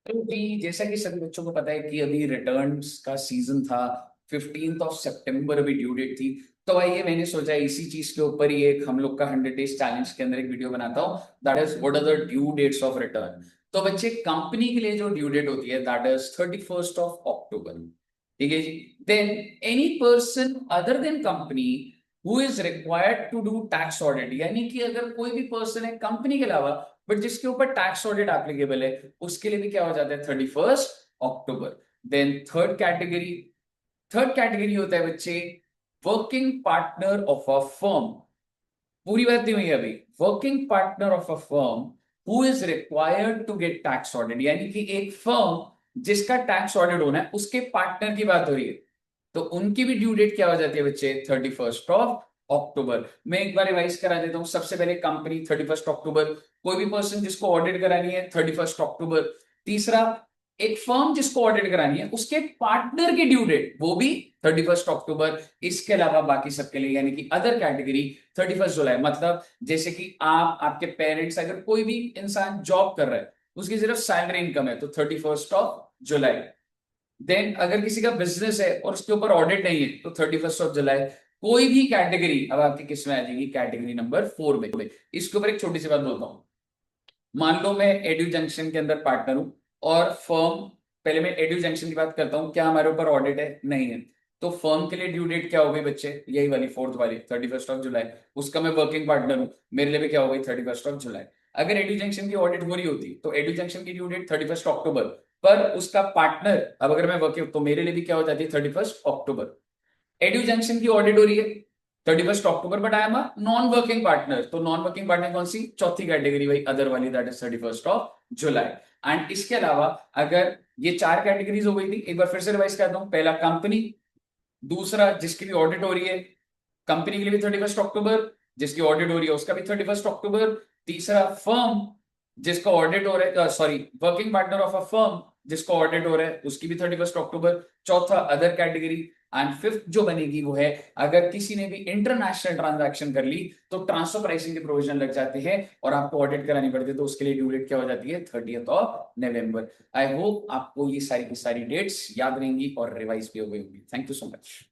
तो भी जैसा कि सभी बच्चों को पता है कि अभी रिटर्न्स का सीजन था। 15 सितंबर अभी ड्यू डेट थी। तो आइए मैंने सोचा इसी चीज के ऊपर ही एक हम लोग का 100 डेज चैलेंज के अंदर एक वीडियो बनाता हूँ। That is what are the due dates of return. तो बच्चे कंपनी के लिए जो ड्यू डेट होती है दैट इज 31 ऑफ अक्टूबर। ठीक है जी। Then any person other than company who is required to do tax audit, यानी कि अगर कोई भी पर्सन है कंपनी के अलावा बट जिसके ऊपर टैक्स ऑडिट एप्लीकेबल है, उसके लिए भी क्या हो जाता है 31 अक्टूबर। देन थर्ड कैटेगरी होता है बच्चे working partner of a firm. पूरी बात नहीं हुई अभी। Working partner of a firm who is required to get tax audit, यानी कि एक फर्म जिसका टैक्स ऑडिट होना है उसके पार्टनर की बात हो रही है। तो उनकी भी ड्यू डेट क्या हो जाती है बच्चे 31 ऑफ अक्टूबर। मैं एक बार रिवाइज करा देता हूं। सबसे पहले कंपनी 31 अक्टूबर, कोई भी पर्सन जिसको ऑडिट करानी है 31 अक्टूबर। तीसरा, एक फर्म जिसको ऑडिट करानी है उसके पार्टनर की ड्यू डेट वो भी 31 अक्टूबर। इसके अलावा बाकी सबके लिए यानी कि अदर कैटेगरी 31 जुलाई। मतलब जैसे कि आप, आपके पेरेंट्स, अगर कोई भी इंसान जॉब कर रहा है उसकी सिर्फ सैलरी इनकम है तो 31 ऑफ जुलाई। देन अगर किसी का बिजनेस है और उसके ऊपर ऑडिट नहीं है तो 31 ऑफ जुलाई। कोई भी कैटेगरी अब आपकी किस में आ जाएगी, कैटेगरी नंबर 4 में। इसके ऊपर एक छोटी सी बात बोलता हूँ। मान लो मैं एडू जंक्शन के अंदर पार्टनर हूं और फर्म, पहले मैं एडू जंक्शन की बात करता हूं, क्या हमारे ऊपर ऑडिट है? नहीं है। तो फर्म के लिए ड्यू डेट क्या हो गई बच्चे? यही वाली फोर्थ वाली 31 ऑफ जुलाई। उसका मैं वर्किंग पार्टनर हूं, मेरे लिए भी क्या हो गई 31 ऑफ जुलाई। अगर एडू जंक्शन की ऑडिट हो रही होती तो एडू जंक्शन की ड्यू डेट 31 अक्टूबर, पर उसका पार्टनर, अब अगर मैं वर्किंग तो मेरे लिए भी क्या हो जाती है 31 अक्टूबर। एडू जंक्शन की ऑडिट हो रही है 31 October, but I am a non working partner. तो नॉन वर्किंग पार्टनर कौन सी? चौथी कैटेगरी भाई, अदर वाली, that is 31 of July. And इसके अलावा अगर ये चार कैटेगरीज हो गई थी, एक बार फिर से रिवाइज करता हूं। पहला कंपनी, दूसरा जिसकी भी ऑडिट हो रही है कंपनी के लिए भी 31 अक्टूबर, जिसकी ऑडिट हो रही है उसका भी 31 अक्टूबर। तीसरा फर्म जिसका ऑडिट हो रहा है, sorry, working partner of a firm जिसको ऑडिट हो रहा है उसकी भी 31 अक्टूबर। चौथा अदर कैटेगरी। एंड फिफ्थ जो बनेगी वो है अगर किसी ने भी इंटरनेशनल ट्रांजैक्शन कर ली तो ट्रांसफर प्राइसिंग के प्रोविजन लग जाते हैं और आपको ऑडिट करानी पड़ती है, तो उसके लिए ड्यू डेट क्या हो जाती है 30 ऑफ नवंबर। आई होप आपको ये सारी की सारी डेट्स याद रहेंगी और रिवाइज भी हो गई होंगी। Thank you so much.